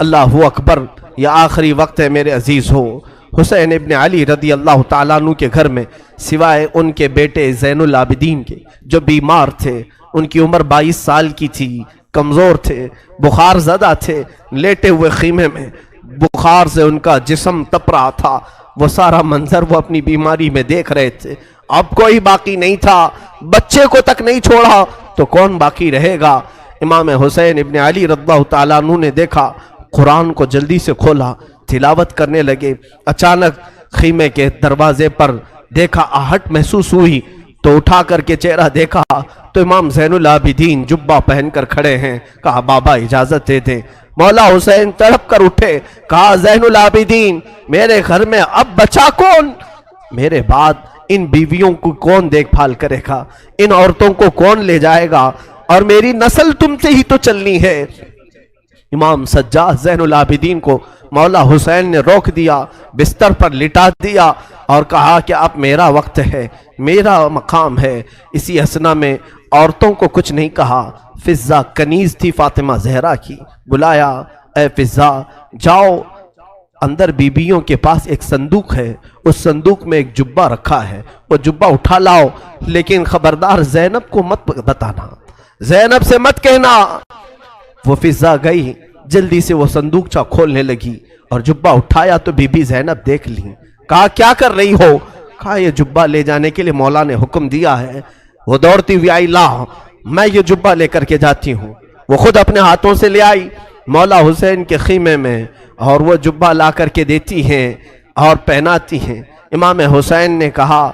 اللہ اکبر، یہ آخری وقت ہے میرے عزیز ہو۔ حسین ابن علی رضی اللہ تعالیٰ عنہ کے گھر میں سوائے ان کے بیٹے زین العابدین کے جو بیمار تھے، ان کی عمر 22 سال کی تھی، کمزور تھے، بخار زدہ تھے، لیٹے ہوئے خیمے میں بخار سے ان کا جسم تپ رہا تھا، وہ سارا منظر وہ اپنی بیماری میں دیکھ رہے تھے۔ اب کوئی باقی نہیں تھا، بچے کو تک نہیں چھوڑا تو کون باقی رہے گا۔ امام حسین ابن علی رضی اللہ تعالیٰ عنہ نے دیکھا، قرآن کو جلدی سے کھولا، تلاوت کرنے لگے۔ اچانک خیمے کے دروازے پر دیکھا، آہٹ محسوس ہوئی تو اٹھا کر کے چہرہ دیکھا تو امام زین العابدین جبہ پہن کر کھڑے ہیں۔ کہا بابا اجازت دے دیں۔ مولا حسین تڑپ کر اٹھے، کہا زین العابدین میرے گھر میں اب بچا کون؟ میرے بعد ان بیویوں کو کون دیکھ بھال کرے گا؟ ان عورتوں کو کون لے جائے گا؟ اور میری نسل تم سے ہی تو چلنی ہے۔ امام سجاد زین العابدین کو مولا حسین نے روک دیا، بستر پر لٹا دیا اور کہا کہ اب میرا وقت ہے، میرا مقام ہے۔ اسی اثنا میں عورتوں کو کچھ نہیں کہا۔ فضہ کنیز تھی فاطمہ زہرا کی، بلایا، اے فضہ جاؤ، اندر بیبیوں کے پاس ایک صندوق ہے، اس صندوق میں ایک جبہ رکھا ہے، وہ جبہ اٹھا لاؤ، لیکن خبردار زینب کو مت بتانا، زینب سے مت کہنا۔ وہ فضہ گئی، جلدی سے وہ صندوق کھولنے لگی اور جبہ اٹھایا تو بی بی زینب دیکھ لی۔ کہا کیا کر رہی ہو؟ کہا یہ جبہ لے جانے کے لیے مولا نے حکم دیا ہے۔ وہ دوڑتی ہوئی آئی، لا میں یہ جبہ لے کر کے جاتی ہوں۔ وہ خود اپنے ہاتھوں سے لے آئی مولا حسین کے خیمے میں اور وہ جبہ لا کر کے دیتی ہیں اور پہناتی ہیں۔ امام حسین نے کہا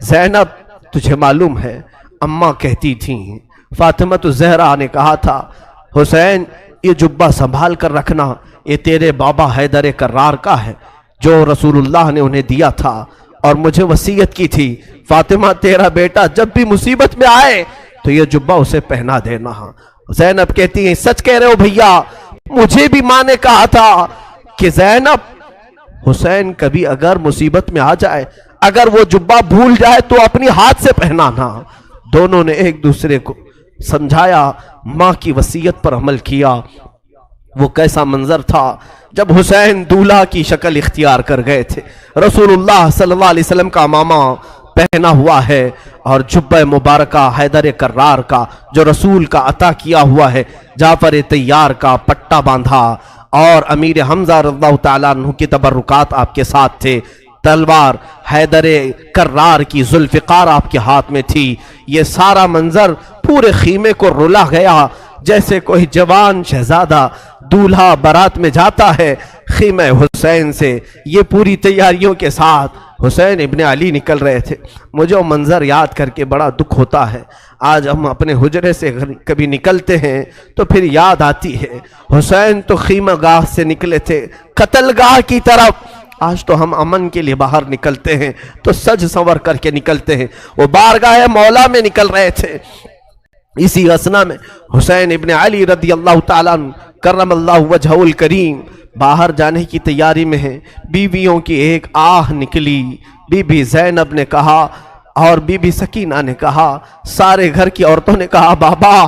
زینب تجھے معلوم ہے اماں کہتی تھیں، فاطمہ زہرا نے کہا تھا حسین یہ جبہ سنبھال کر رکھنا، یہ تیرے بابا حیدر کرار کا ہے جو رسول اللہ نے انہیں دیا تھا، اور مجھے وصیت کی تھی فاطمہ تیرا بیٹا جب بھی مصیبت میں آئے تو یہ جبہ اسے پہنا دینا۔ زینب کہتی ہیں سچ کہہ رہے ہو بھیا، مجھے بھی ماں نے کہا تھا کہ زینب حسین کبھی اگر مصیبت میں آ جائے، اگر وہ جبہ بھول جائے تو اپنی ہاتھ سے پہنانا۔ دونوں نے ایک دوسرے کو سمجھایا، ماں کی وصیت پر عمل کیا۔ وہ کیسا منظر تھا جب حسین دولہا کی شکل اختیار کر گئے تھے، رسول اللہ صلی اللہ علیہ وسلم کا امامہ پہنا ہوا ہے اور جبہ مبارکہ حیدر کرار کا جو رسول کا عطا کیا ہوا ہے، جعفر طیار کا پٹا باندھا، اور امیر حمزہ رضی اللہ تعالیٰ عنہ کی تبرکات آپ کے ساتھ تھے، تلوار حیدر کرار کی ذوالفقار آپ کے ہاتھ میں تھی۔ یہ سارا منظر پورے خیمے کو رلا گیا، جیسے کوئی جوان شہزادہ دولہا بارات میں جاتا ہے خیمہ حسین سے۔ یہ پوری تیاریوں کے ساتھ حسین ابن علی نکل رہے تھے۔ مجھے وہ منظر یاد کر کے بڑا دکھ ہوتا ہے۔ آج ہم اپنے حجرے سے کبھی نکلتے ہیں تو پھر یاد آتی ہے حسین تو خیمہ گاہ سے نکلے تھے قتل گاہ کی طرف، آج تو ہم امن کے لیے باہر نکلتے ہیں تو سج سنور کر کے نکلتے ہیں، وہ بارگاہ مولا میں نکل رہے تھے۔ اسی اثنا میں حسین ابن علی رضی اللہ تعالیٰ عنہ کرم اللہ وجہہ الکریم باہر جانے کی تیاری میں ہیں۔ بیویوں کی ایک آہ نکلی، بی بی زینب نے کہا اور بی بی سکینہ نے کہا، سارے گھر کی عورتوں نے کہا بابا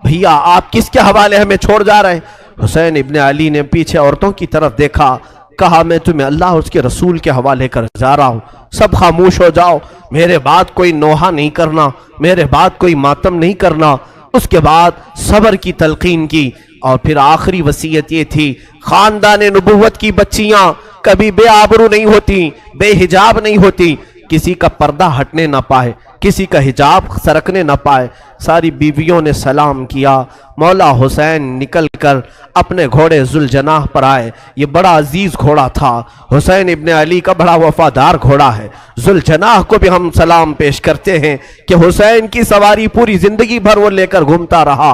بھیا آپ کس کے حوالے ہمیں چھوڑ جا رہے ہیں؟ حسین ابن علی نے پیچھے عورتوں کی طرف دیکھا، کہا میں تمہیں اللہ اور اس کے رسول کے حوالے کر جا رہا ہوں، سب خاموش ہو جاؤ، میرے بعد کوئی نوحہ نہیں کرنا، میرے بعد کوئی ماتم نہیں کرنا۔ اس کے بعد صبر کی تلقین کی اور پھر آخری وصیت یہ تھی، خاندان نبوت کی بچیاں کبھی بے آبرو نہیں ہوتی، بے حجاب نہیں ہوتی، کسی کا پردہ ہٹنے نہ پائے، کسی کا حجاب سرکنے نہ پائے۔ ساری بیویوں نے سلام کیا۔ مولا حسین نکل کر اپنے گھوڑے ذوالجناح پر آئے۔ یہ بڑا عزیز گھوڑا تھا، حسین ابن علی کا بڑا وفادار گھوڑا ہے۔ ذوالجناح کو بھی ہم سلام پیش کرتے ہیں کہ حسین کی سواری پوری زندگی بھر وہ لے کر گھومتا رہا۔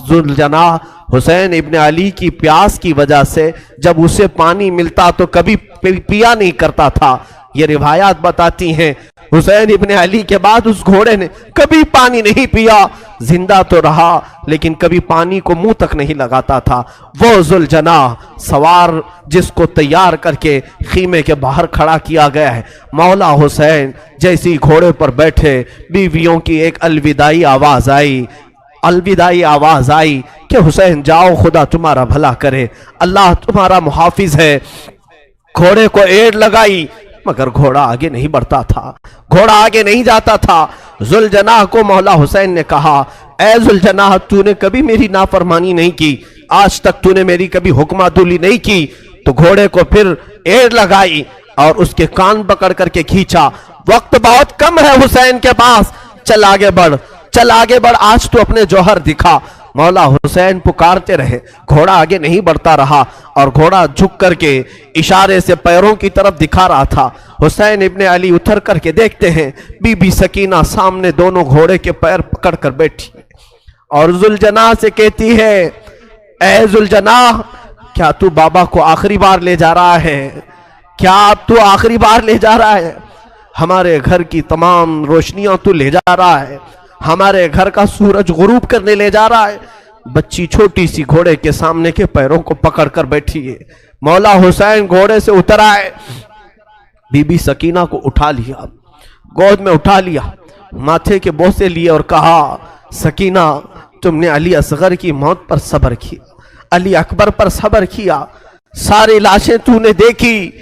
ذوالجناح حسین ابن علی کی پیاس کی وجہ سے جب اسے پانی ملتا تو کبھی پیا نہیں کرتا تھا۔ یہ روایات بتاتی ہیں حسین ابن علی کے بعد اس گھوڑے نے کبھی پانی نہیں پیا، زندہ تو رہا لیکن کبھی پانی کو منہ تک نہیں لگاتا تھا۔ وہ ذوالجناح سوار جس کو تیار کر کے خیمے کے باہر کھڑا کیا گیا ہے، مولا حسین جیسی گھوڑے پر بیٹھے، بیویوں کی ایک الوداعی آواز آئی، अलविदाई आवाज आई कि हुसैन जाओ, खुदा तुम्हारा भला करे, अल्लाह तुम्हारा मुहाफिज है। घोड़े को एड़ लगाई मगर घोड़ा आगे नहीं बढ़ता था, घोड़ा आगे नहीं जाता था। जुलजनाह को मौला हुसैन ने कहा, ऐ जुलजनाह, तूने कभी मेरी नाफरमानी नहीं की, आज तक तूने मेरी कभी हुक्मातुली नहीं की। तो घोड़े को फिर एड़ लगाई और उसके कान पकड़ करके खींचा। वक्त बहुत कम है हुसैन के पास, चल आगे बढ़, चल आगे बढ़, आज तू अपने जौहर दिखा। मौला हुसैन पुकारते रहे, घोड़ा आगे नहीं बढ़ता रहा और घोड़ा झुक करके इशारे से पैरों की तरफ दिखा रहा था। हुसैन इब्ने अली उतर करके देखते हैं, बीबी सकीना सामने दोनों घोड़े के पैर पकड़ कर बैठी और जुलजनाह से कहती है, ऐ जुलजनाह, क्या तू बाबा को आखिरी बार ले जा रहा है? क्या तू आखिरी बार ले जा रहा है? हमारे घर की तमाम रोशनियां तू ले जा रहा है, हमारे घर का सूरज गुरूब करने ले जा रहा है। बच्ची छोटी सी घोड़े के सामने के पैरों को पकड़ कर बैठी है। मौला हुसैन घोड़े से उतर आए, बीबी सकीना को उठा लिया, गोद में उठा लिया, माथे के बोसे लिए और कहा, सकीना, तुमने अली असगर की मौत पर सब्र किया, अली अकबर पर सब्र किया, सारी लाशें तूने देखी,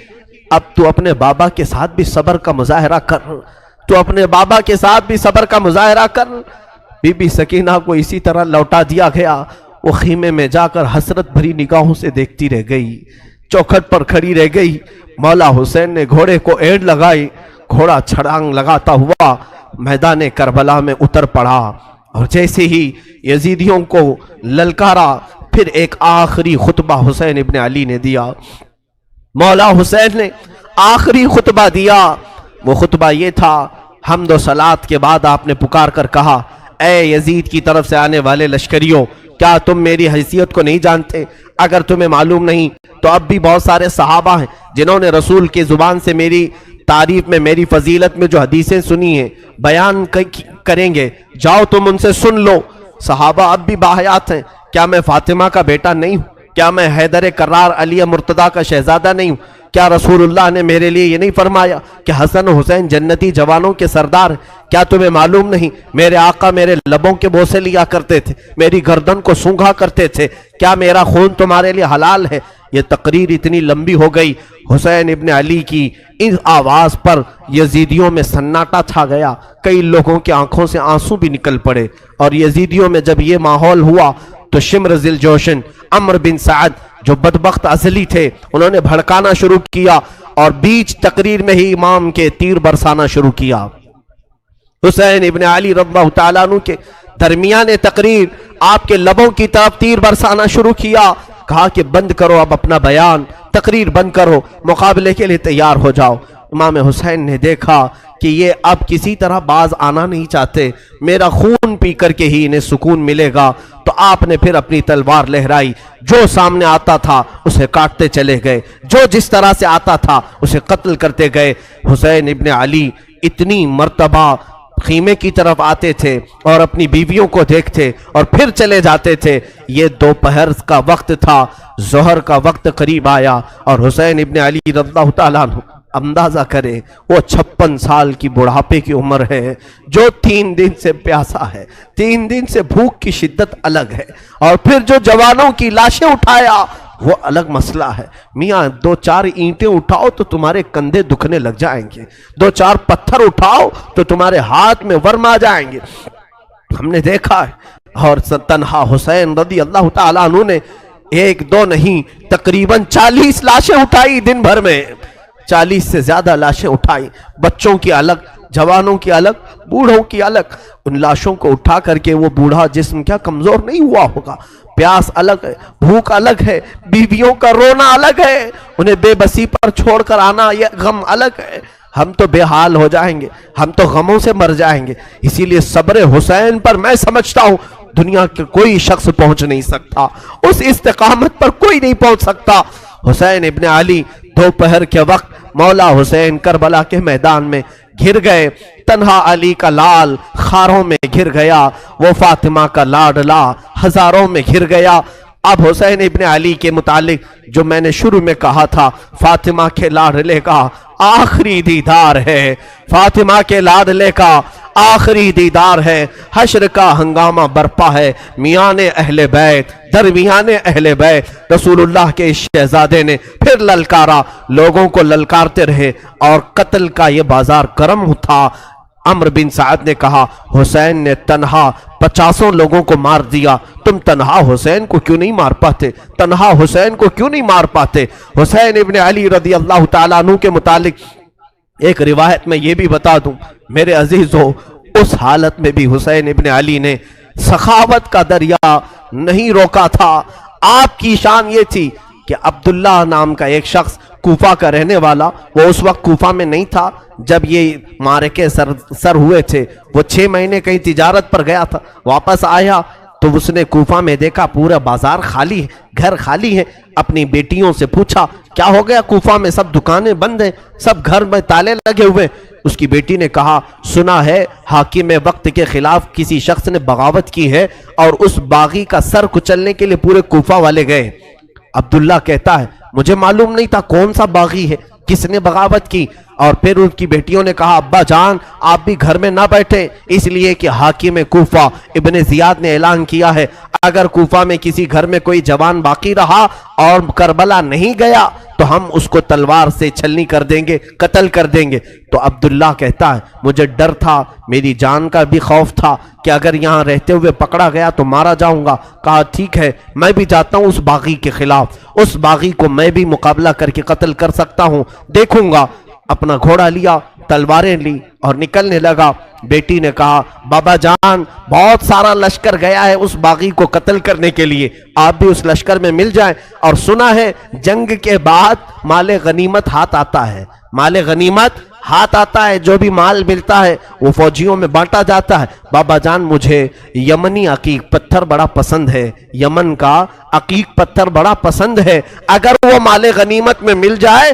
अब तू अपने बाबा के साथ भी सब्र का मुजाहरा कर, तो अपने बाबा के साथ भी सब्र का मुजाहरा कर। बीबी सकीना को इसी तरह लौटा दिया गया। वो खीमे में जाकर हसरत भरी निगाहों से देखती रह गई, चौखट पर खड़ी रह गई। मौला हुसैन ने घोड़े को एड़ लगाई, घोड़ा छलांग लगाता हुआ मैदान करबला में उतर पड़ा और जैसे ही यजीदियों को ललकारा, फिर एक आखिरी खुतबा हुसैन इब्ने अली ने दिया। मौला हुसैन ने आखिरी खुतबा दिया। वो खुतबा ये था, हम्द व सलात के बाद आपने पुकार कर कहा, ऐ यजीद की तरफ से आने वाले लश्करियों, क्या तुम मेरी हैसियत को नहीं जानते? अगर तुम्हें मालूम नहीं तो अब भी बहुत सारे सहाबा हैं जिन्होंने रसूल की जुबान से मेरी तारीफ में, मेरी फजीलत में जो हदीसें सुनी हैं, बयान करेंगे, जाओ तुम उनसे सुन लो। सहाबा अब भी बाहयात हैं। क्या मैं फातिमा का बेटा नहीं हूँ? क्या मैं हैदर करार अली मुर्तदा का शहजादा नहीं हूँ? क्या रसूलुल्लाह ने मेरे लिए ये नहीं फरमाया कि हसन हुसैन जन्नती जवानों के सरदार? क्या तुम्हें मालूम नहीं, मेरे आका मेरे लबों के बोसे लिया करते थे, मेरी गर्दन को सूंघा करते थे, क्या मेरा खून तुम्हारे लिए हलाल है? ये तकरीर इतनी लंबी हो गई। हुसैन इब्ने अली की इस आवाज पर यजीदियों में सन्नाटा छा गया, कई लोगों की आंखों से आंसू भी निकल पड़े। और यजीदियों में जब ये माहौल हुआ तो शिम्र जिल जोशन, अम्र बिन साद, जो बदबख्त अजली थे, उन्होंने भड़काना शुरू किया और बीच तकरीर में ही इमाम के तीर बरसाना शुरू किया। हुसैन इब्ने अली रज़ियल्लाहु तआला अन्हु के दरमियान तकरीर आपके लबों की तरफ तीर बरसाना शुरू किया। कहा कि बंद करो अब अपना बयान, तकरीर बंद करो, मुकाबले के लिए तैयार हो जाओ। इमाम हुसैन ने देखा कि ये अब किसी तरह बाज आना नहीं चाहते, मेरा खून पी करके ही इन्हें सुकून मिलेगा। तो आपने फिर अपनी तलवार लहराई, जो सामने आता था उसे काटते चले गए, जो जिस तरह से आता था उसे कत्ल करते गए। हुसैन इब्ने अली इतनी मर्तबा खीमे की तरफ आते थे और अपनी बीवियों को देखते और फिर चले जाते थे। ये दोपहर का वक्त था, जोहर का वक्त करीब आया और हुसैन इब्ने अली रज़ियल्लाहु तआला अन्हु, अंदाजा करें, वो 56 साल की बुढ़ापे की उम्र है, जो 3 दिन से प्यासा है, 3 दिन से भूख की शिद्दत अलग है, और फिर जो जवानों की लाशें उठाया वो अलग मसला है। मियाँ 2-4 ईंटें उठाओ तो तुम्हारे कंधे दुखने लग जाएंगे, 2-4 पत्थर उठाओ तो तुम्हारे हाथ में वर्म आ जाएंगे। हमने देखा है। और तन्हा हुसैन रज़ियल्लाहु तआला अन्हु ने 1-2 नहीं, तकरीबन 40 लाशें उठाई दिन भर में, 40 से ज्यादा लाशें उठाई, बच्चों की अलग, जवानों की अलग, बूढ़ों की अलग। उन लाशों को उठा करके वो बूढ़ा जिस्म क्या कमजोर नहीं हुआ होगा? प्यास अलग है, भूख अलग है, बीवियों का रोना अलग है, उन्हें बेबसी पर छोड़कर आना ये गम अलग है। हम तो बेहाल हो जाएंगे, हम तो गमों से मर जाएंगे। इसीलिए सब्र हुसैन पर मैं समझता हूं दुनिया के कोई शख्स पहुंच नहीं सकता, उस इस्तिकामत पर कोई नहीं पहुंच सकता। हुसैन इब्ने अली दोपहर के वक्त मौला हुसैन करबला के मैदान में घिर गए। तन्हा अली का लाल खारों में घिर गया, वो फातिमा का लाडला हजारों में घिर गया। अब हुसैन इब्ने अली के मुतालिक जो मैंने शुरू में कहा था, फातिमा के लाडले का आखिरी दीदार है, फातिमा के लाडले का आखिरी दीदार है। हश्र का हंगामा बरपा है, मियाने अहले बैत, दरमियाने अहले बैत। रसूलुल्लाह के इस शहजादे ने फिर ललकारा, लोगों को ललकारते रहे और कत्ल का ये बाजार गर्म था। अम्र बिन साद ने कहा, हुसैन ने तन्हा 50 लोगों को मार दिया, तुम तन्हा हुसैन को क्यों नहीं मार पाते? तन्हा हुसैन को क्यों नहीं मार पाते? हुसैन इब्न अली रदी अल्लाह ताला अन्हु के मुतालिक एक रिवायत में ये भी बता दूं मेरे अजीजों, उस हालत में भी हुसैन इब्न अली ने सखावत का दरिया नहीं रोका था। आपकी शान ये थी कि अब्दुल्ला नाम का एक शख्स कूफा का रहने वाला, वो उस वक्त कूफा में नहीं था जब ये मारके सर हुए थे। वो 6 महीने कहीं तिजारत पर गया था, वापस आया तो उसने कूफा में देखा पूरा बाजार खाली है, घर खाली है। अपनी बेटियों से पूछा क्या हो गया, कूफा में सब दुकानें बंद हैं, सब घर में ताले लगे हुए। उसकी बेटी ने कहा, सुना है हाकिम वक्त के खिलाफ किसी शख्स ने बगावत की है और उस बागी का सर कुचलने के लिए पूरे कूफा वाले गए। अब्दुल्ला कहता है, मुझे मालूम नहीं था कौन सा बागी है, किसने बगावत की। और फिर उनकी बेटियों ने कहा, अब्बा जान आप भी घर में ना बैठे, इसलिए कि हाकिम कूफा इब्ने जियाद ने ऐलान किया है अगर कूफा में किसी घर में कोई जवान बाकी रहा और करबला नहीं गया तो हम उसको तलवार से छलनी कर देंगे, कत्ल कर देंगे। तो अब्दुल्ला कहता है, मुझे डर था, मेरी जान का भी खौफ था कि अगर यहाँ रहते हुए पकड़ा गया तो मारा जाऊंगा। कहा ठीक है, मैं भी जाता हूँ उस बागी के खिलाफ, उस बागी को मैं भी मुकाबला करके कत्ल कर सकता हूँ, देखूंगा। अपना घोड़ा लिया, तलवारें ली और निकलने लगा। बेटी ने कहा, बाबा जान बहुत सारा लश्कर गया है उस बागी को कत्ल करने के लिए, आप भी उस लश्कर में मिल जाएं। और सुना है जंग के बाद माले गनीमत हाथ आता है, माले गनीमत हाथ आता है, जो भी माल मिलता है वो फौजियों में बांटा जाता है। बाबा जान मुझे यमनी अकीक पत्थर बड़ा पसंद है, यमन का अकीक पत्थर बड़ा पसंद है, अगर वो माले गनीमत में मिल जाए